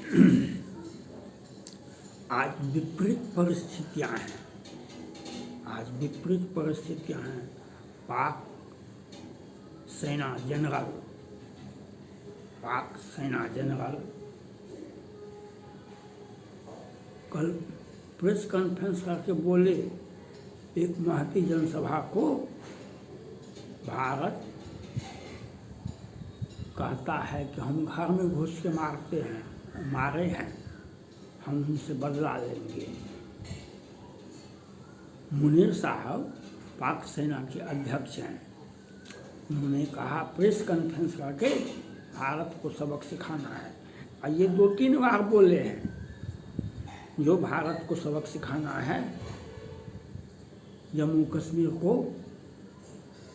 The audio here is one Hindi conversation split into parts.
आज विपरीत परिस्थितियां हैं। आज विपरीत परिस्थितियां हैं। पाक सेना जनरल कल प्रेस कॉन्फ्रेंस करके बोले, एक महती जनसभा को भारत कहता है कि हम घर में घुस के मारे हैं, हम उनसे बदला लेंगे। मुनीर साहब पाक सेना के अध्यक्ष हैं। उन्होंने कहा प्रेस कॉन्फ्रेंस करके भारत को सबक सिखाना है, और ये 2-3 बार बोले हैं। जो भारत को सबक सिखाना है, जम्मू कश्मीर को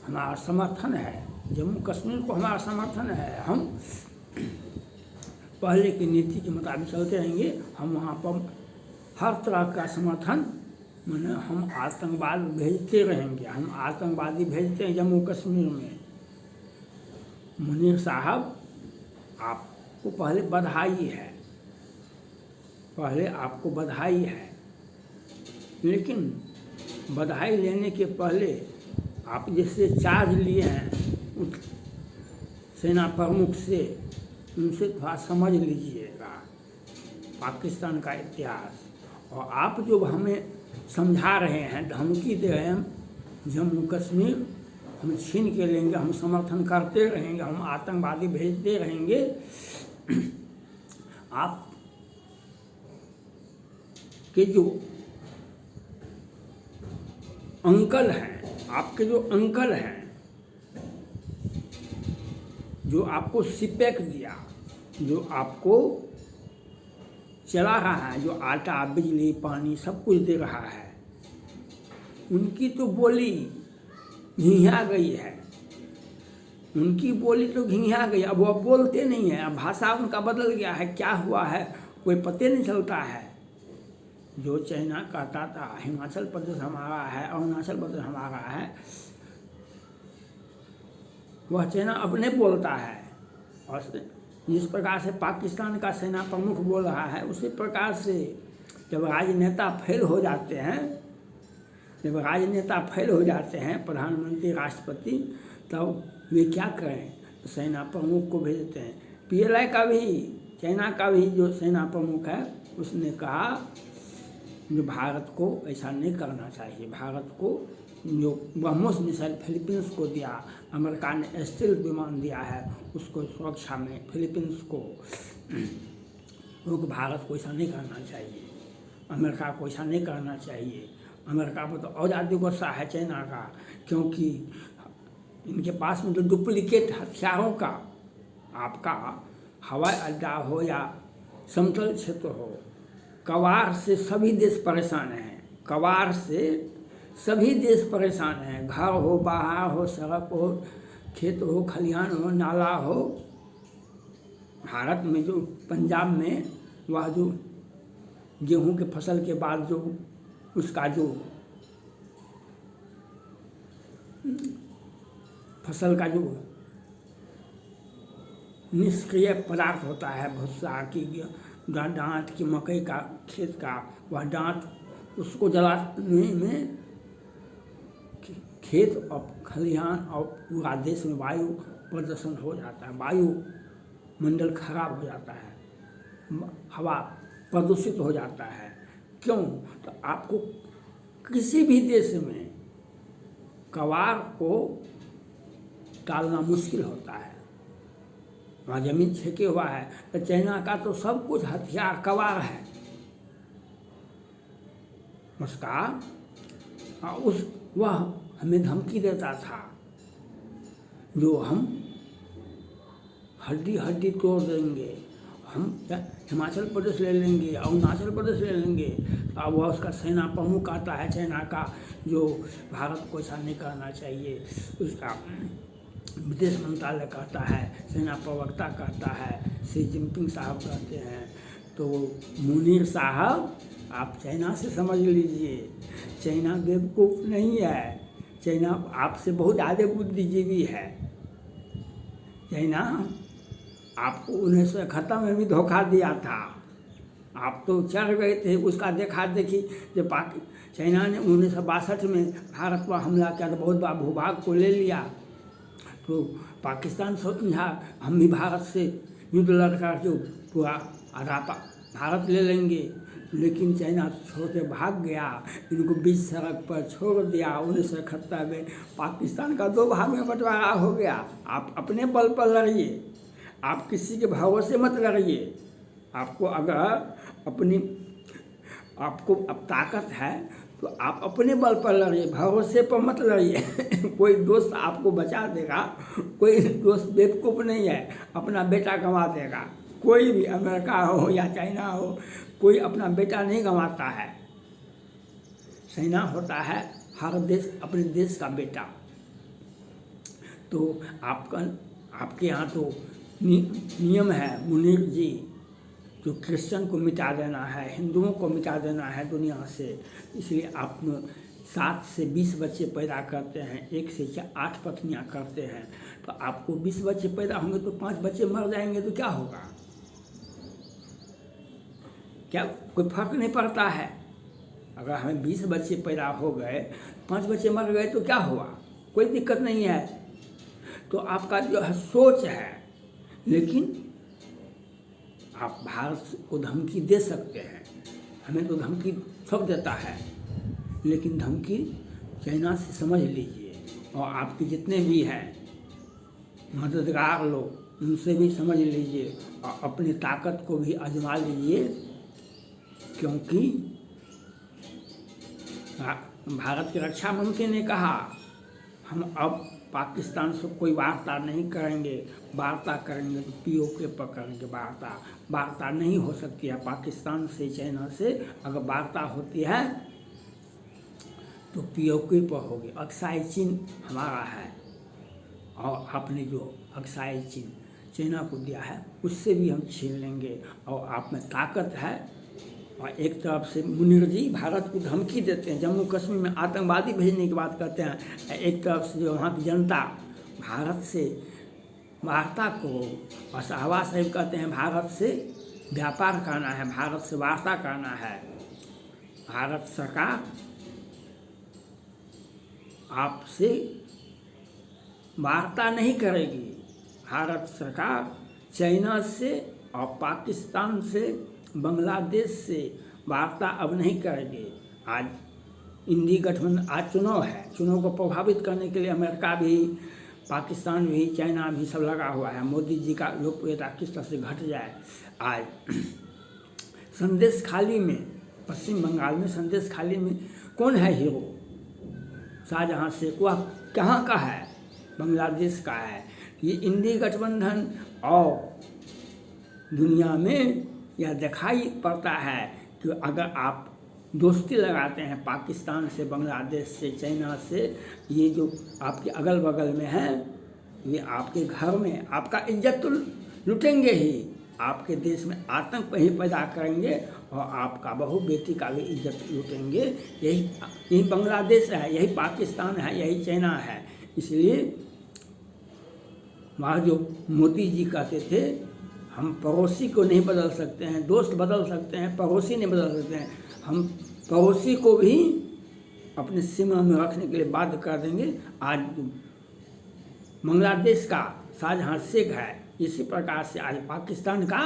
हमारा समर्थन है, जम्मू कश्मीर को हमारा समर्थन है। हम पहले की नीति के मुताबिक चलते रहेंगे। हम वहाँ पर हर तरह का समर्थन, माने हम आतंकवाद भेजते रहेंगे, हम आतंकवादी भेजते हैं जम्मू कश्मीर में। मुनीर साहब, आपको पहले बधाई है, आपको बधाई है, लेकिन बधाई लेने के पहले आप जिससे चार्ज लिए हैं सेना प्रमुख से, उनसे थोड़ा समझ लीजिएगा पाकिस्तान का इतिहास। और आप जो हमें समझा रहे हैं, धमकी दे रहे हैं, जम्मू कश्मीर हम छीन के लेंगे, हम समर्थन करते रहेंगे, हम आतंकवादी भेजते रहेंगे। आप के जो अंकल हैं, आपके जो अंकल हैं, जो आपको सिपेक दिया, जो आपको चला रहा है, जो आटा बिजली पानी सब कुछ दे रहा है, उनकी तो बोली घिंघा गई है, उनकी बोली तो घिंघा गई। अब वो बोलते नहीं हैं, अब भाषा उनका बदल गया है। क्या हुआ है कोई पता नहीं चलता है। जो चाइना कहता था हिमाचल प्रदेश हमारा है, अरुणाचल प्रदेश हमारा है, वह चाइना अब नहीं बोलता है। और जिस प्रकार से पाकिस्तान का सेना प्रमुख बोल रहा है, उसी प्रकार से जब राजनेता फेल हो जाते हैं, प्रधानमंत्री राष्ट्रपति, तब वे क्या करें, तो सेना प्रमुख को भेजते हैं। PLA का भी, चाइना का भी जो सेना प्रमुख है, उसने कहा जो भारत को ऐसा नहीं करना चाहिए। भारत को जो ब्रह्मोस मिसाइल फिलीपींस को दिया, अमेरिका ने स्टील विमान दिया है, उसको सुरक्षा में फिलीपींस को, क्योंकि भारत को ऐसा नहीं करना चाहिए, अमेरिका को ऐसा नहीं करना चाहिए। अमेरिका पर तो और ज़्यादा गुस्सा है चाइना का, क्योंकि इनके पास में तो डुप्लीकेट हथियारों का, आपका हवाई अड्डा हो या समतल क्षेत्र हो, कवार से सभी देश परेशान हैं, कवार से सभी देश परेशान हैं। घर हो, बाहर हो, सड़क हो, खेत हो, खलिहान हो, नाला हो। भारत में जो पंजाब में वह जो गेहूं के फसल के बाद जो उसका जो फसल का जो निष्क्रिय पदार्थ होता है, भुस्सा की डांट की, मकई का खेत का वह डांट, उसको जलाने में खेत और खलिहान और पूरा देश में वायु प्रदूषण हो जाता है, वायु मंडल खराब हो जाता है, हवा प्रदूषित हो जाता है। क्यों? तो आपको किसी भी देश में कवार को टालना मुश्किल होता है। वहाँ जमीन छेके हुआ है, तो चाइना का तो सब कुछ हथियार कवार है उसका। वह हमें धमकी देता था, जो हम हड्डी हड्डी तोड़ देंगे, हम हिमाचल प्रदेश ले लेंगे, अरुणाचल प्रदेश ले लेंगे। अब वह उसका सेना प्रमुख आता है चाइना का, जो भारत को ऐसा नहीं करना चाहिए, उसका विदेश मंत्रालय कहता है, सेना प्रवक्ता कहता है, शी जिनपिंग साहब कहते हैं। तो मुनीर साहब, आप चाइना से समझ लीजिए, चाइना बेवकूफ़ नहीं है, चाइना आपसे बहुत ज़्यादा बुद्धिजीवी है। चाइना आपको 1971 में भी धोखा दिया था, आप तो चढ़ गए थे उसका देखा देखी। जब चाइना ने 1962 में भारत पर हमला किया तो बहुत बड़ा भूभाग को ले लिया, तो पाकिस्तान यहाँ हम भी भारत से युद्ध लड़कर जो पूरा आधा भारत ले लेंगे, लेकिन चाइना छोड़ के भाग गया, इनको बीच सड़क पर छोड़ दिया। 1971 में पाकिस्तान का 2 भाग में बंटवारा हो गया। आप अपने बल पर लड़िए, आप किसी के भरोसे मत लड़िए। आपको अगर आपको अब ताकत है तो आप अपने बल पर लड़िए, भरोसे पर मत लड़िए। कोई दोस्त आपको बचा देगा, कोई दोस्त बेवकूफ़ नहीं है, अपना बेटा गंवा देगा। कोई भी अमेरिका हो या चाइना हो, कोई अपना बेटा नहीं गंवाता है। सेना होता है हर देश अपने देश का बेटा। तो आपके यहाँ तो नियम है मुनीर जी, जो क्रिश्चियन को मिटा देना है, हिंदुओं को मिटा देना है दुनिया से, इसलिए आप 7 से 20 बच्चे पैदा करते हैं, 1 से 8 पत्नियां करते हैं। तो आपको 20 बच्चे पैदा होंगे तो 5 बच्चे मर जाएंगे तो क्या होगा? क्या कोई फर्क नहीं पड़ता है? अगर हमें 20 बच्चे पैदा हो गए, 5 बच्चे मर गए तो क्या हुआ? कोई दिक्कत नहीं है। तो आपका जो है सोच है, लेकिन आप भारत को धमकी दे सकते हैं। हमें तो धमकी सब देता है, लेकिन धमकी चाइना से समझ लीजिए, और आपके जितने भी हैं मददगार लोग उनसे भी समझ लीजिए और अपनी ताकत को भी आजमा लीजिए, क्योंकि भारत के रक्षा मंत्री ने कहा हम अब पाकिस्तान से कोई वार्ता नहीं करेंगे, वार्ता करेंगे तो पीओके पर करेंगे। वार्ता नहीं हो सकती है पाकिस्तान से, चाइना से। अगर वार्ता होती है तो पीओके पर होगी। अक्साई चिन्ह हमारा है, और आपने जो अक्साई चिन्ह चाइना को दिया है उससे भी हम छीन लेंगे। और आप में ताकत है। और एक तरफ से मुनीर जी भारत को धमकी देते हैं, जम्मू कश्मीर में आतंकवादी भेजने की बात करते हैं। एक तरफ से जो वहाँ की जनता भारत से वार्ता को, और शहबाज शरीफ कहते हैं भारत से व्यापार करना है, भारत से वार्ता करना है। भारत सरकार आपसे वार्ता नहीं करेगी। भारत सरकार चाइना से और पाकिस्तान से, बांग्लादेश से वार्ता अब नहीं करेंगे। आज इंडी गठबंधन, आज चुनाव है, चुनाव को प्रभावित करने के लिए अमेरिका भी, पाकिस्तान भी, चाइना भी सब लगा हुआ है। मोदी जी का लोकप्रियता किस तरह से घट जाए। आज संदेश खाली में, पश्चिम बंगाल में संदेश खाली में कौन है हीरो? शाहजहां शेख। वह कहाँ का है? बांग्लादेश का है। ये इंडी गठबंधन और दुनिया में यह दिखाई पड़ता है कि अगर आप दोस्ती लगाते हैं पाकिस्तान से, बांग्लादेश से, चाइना से, ये जो आपके अगल बगल में हैं, ये आपके घर में आपका इज्जत तो लुटेंगे ही, आपके देश में आतंक ही पैदा करेंगे और आपका बहू बेटी का भी इज्जत लुटेंगे। यही बांग्लादेश है, यही पाकिस्तान है, यही चाइना है। इसलिए वहाँ जो मोदी जी कहते थे हम पड़ोसी को नहीं बदल सकते हैं, दोस्त बदल सकते हैं, पड़ोसी नहीं बदल सकते हैं। हम पड़ोसी को भी अपने सीमा में रखने के लिए बाध्य कर देंगे। आज बांग्लादेश का शाहजहां शेख है, इसी प्रकार से आज पाकिस्तान का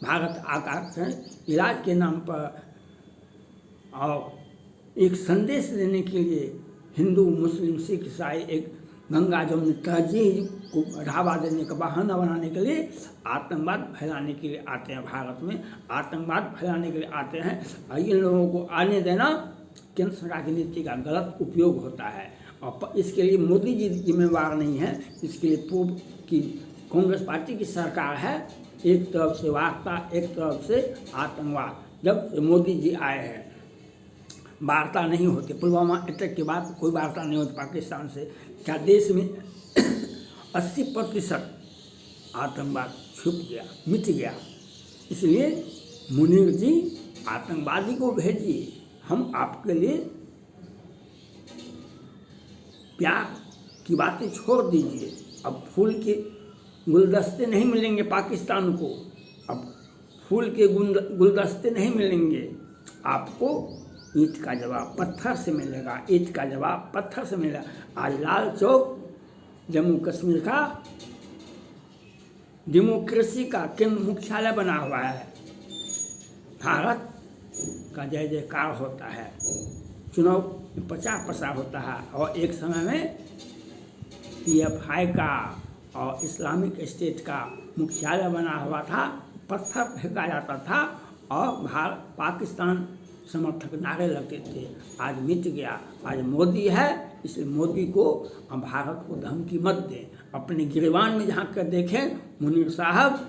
भारत आकर इलाज के नाम पर और एक संदेश देने के लिए हिंदू, मुस्लिम, सिख, ईसाई एक गंगा जमुनी तहजीब को बढ़ावा देने का बहाना बनाने के लिए आतंकवाद फैलाने के लिए आते हैं। भारत में आतंकवाद फैलाने के लिए आते हैं, और इन लोगों को आने देना केंद्र सरकार की नीति का गलत उपयोग होता है। और इसके लिए मोदी जी जिम्मेवार नहीं है, इसके लिए पूर्व की कांग्रेस पार्टी की सरकार है। एक तरफ से वार्ता, एक तरफ से आतंकवाद। जब मोदी जी आए हैं वार्ता नहीं होती, पुलवामा अटैक के बाद कोई वार्ता नहीं होती पाकिस्तान से। क्या देश में 80% आतंकवाद छुप गया, मिट गया? इसलिए मुनीर जी आतंकवादी को भेजिए, हम आपके लिए प्यार की बातें छोड़ दीजिए। अब फूल के गुलदस्ते नहीं मिलेंगे पाकिस्तान को, अब फूल के गुलदस्ते नहीं मिलेंगे, आपको ईंट का जवाब पत्थर से मिलेगा, ईंट का जवाब पत्थर से मिलेगा। आज लाल चौक जम्मू कश्मीर का डेमोक्रेसी का केंद्र मुख्यालय बना हुआ है। भारत का जय जयकार होता है, चुनाव प्रचार प्रसार होता है, और एक समय में PFI का और इस्लामिक स्टेट का मुख्यालय बना हुआ था, पत्थर फेंका जाता था और पाकिस्तान समर्थक नारे लगते थे। आज मिट गया, आज मोदी है, इसलिए मोदी को हम भारत को धमकी मत दें। अपने गिरबान में झांक कर देखें मुनीर साहब,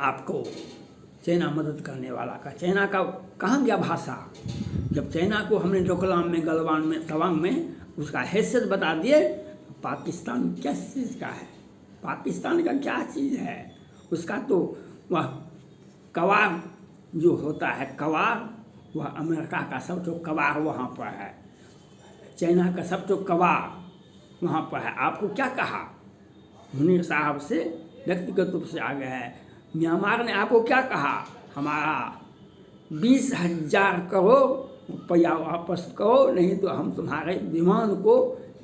आपको चाइना मदद करने वाला का, चाइना का कहाँ गया भाषा? जब चाइना को हमने डोकलाम में, गलवान में, तवांग में उसका हैसियत बता दिए, पाकिस्तान किस चीज़ का है? पाकिस्तान का क्या चीज़ है? उसका तो वह कवार जो होता है, कवार वह अमेरिका का सब तो कवार वहाँ पर है, चाइना का सब तो कवार वहाँ पर है। आपको क्या कहा? मुनीर साहब से व्यक्तिगत रूप से आ गया है। म्यांमार ने आपको क्या कहा? हमारा 20,000 करोड़ रुपया वापस करो, नहीं तो हम तुम्हारे विमान को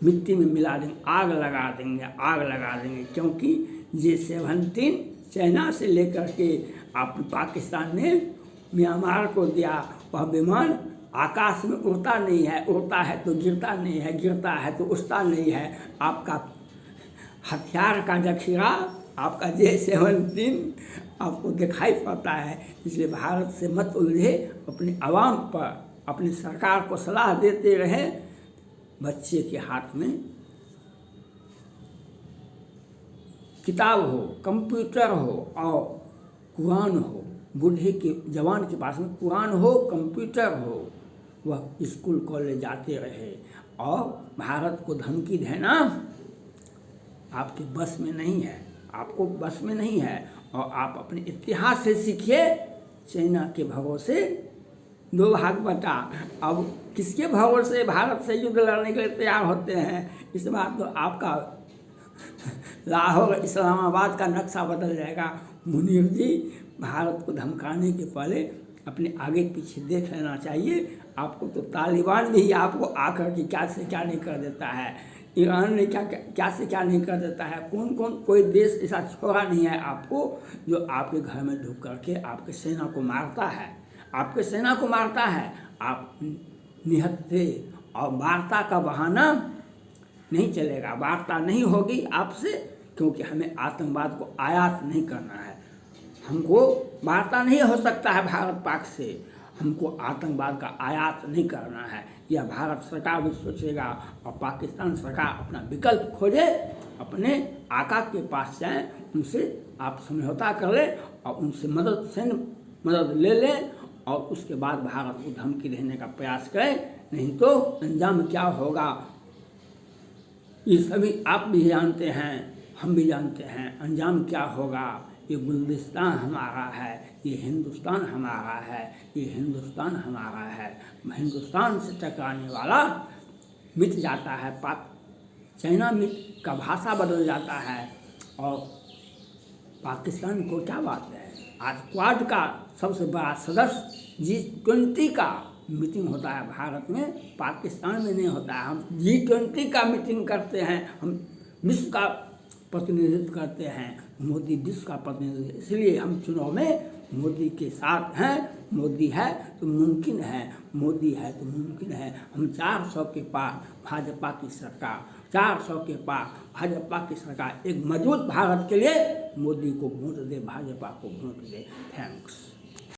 मिट्टी में मिला देंगे, आग लगा देंगे, आग लगा देंगे। क्योंकि J-17 चाइना से लेकर के आप पाकिस्तान ने म्यांमार को दिया, वह विमान आकाश में उड़ता नहीं है, उड़ता है तो गिरता नहीं है, गिरता है तो उड़ता नहीं है। आपका हथियार का जखीरा, आपका J-17 आपको दिखाई पड़ता है। इसलिए भारत से मत उलझे, अपनी आवाम पर, अपनी सरकार को सलाह देते रहे। बच्चे के हाथ में किताब हो, कंप्यूटर हो और कुरान हो, बूढ़े के जवान के पास में कुरान हो, कंप्यूटर हो, वह स्कूल कॉलेज जाते रहे। और भारत को धमकी देना आपके बस में नहीं है, आपको बस में नहीं है। और आप अपने इतिहास से सीखिए। चाइना के भरोसे 2 भाग बटा, अब किसके भरोसे भारत से युद्ध लड़ने के लिए तैयार होते हैं? इस बार तो आपका लाहौर इस्लामाबाद का नक्शा बदल जाएगा। मुनीर जी, भारत को धमकाने के पहले अपने आगे पीछे देख लेना चाहिए। आपको तो तालिबान भी आपको आकर के क्या से क्या नहीं कर देता है, ईरान ने क्या से क्या नहीं कर देता है। कोई देश ऐसा छोड़ा नहीं है आपको जो आपके घर में ढुक करके आपके सेना को मारता है, आपके सेना को मारता है। आप निहत्थे थे और वार्ता का बहाना नहीं चलेगा, वार्ता नहीं होगी आपसे, क्योंकि हमें आतंकवाद को आयात नहीं करना है। हमको वार्ता नहीं हो सकता है भारत पाक से, हमको आतंकवाद का आयात नहीं करना है। यह भारत सरकार भी सोचेगा और पाकिस्तान सरकार अपना विकल्प खोजे, अपने आका के पास जाएं, उनसे आप समझौता कर लें और उनसे मदद ले लें, और उसके बाद भारत को धमकी देने का प्रयास करें। नहीं तो अंजाम क्या होगा ये सभी आप भी जानते हैं, हम भी जानते हैं। अंजाम क्या होगा? ये गुलिस्तान हमारा है, ये हिंदुस्तान हमारा है, ये हिंदुस्तान हमारा है। हिंदुस्तान से टकराने वाला मिट जाता है, चाइना का भाषा बदल जाता है। और पाकिस्तान को क्या बात है? आज क्वाड का सबसे बड़ा सदस्य G20 का मीटिंग होता है भारत में, पाकिस्तान में नहीं होता है। हम G20 का मीटिंग करते हैं, हम विश्व का प्रतिनिधित्व करते हैं, मोदी विश्व का प्रतिनिधित्व। इसलिए हम चुनाव में मोदी के साथ हैं। मोदी है तो मुमकिन है, मोदी है तो मुमकिन है। हम 400 के पार भाजपा की सरकार, 400 के पार भाजपा की सरकार, एक मजबूत भारत के लिए मोदी को वोट दे, भाजपा को वोट दे। थैंक्स।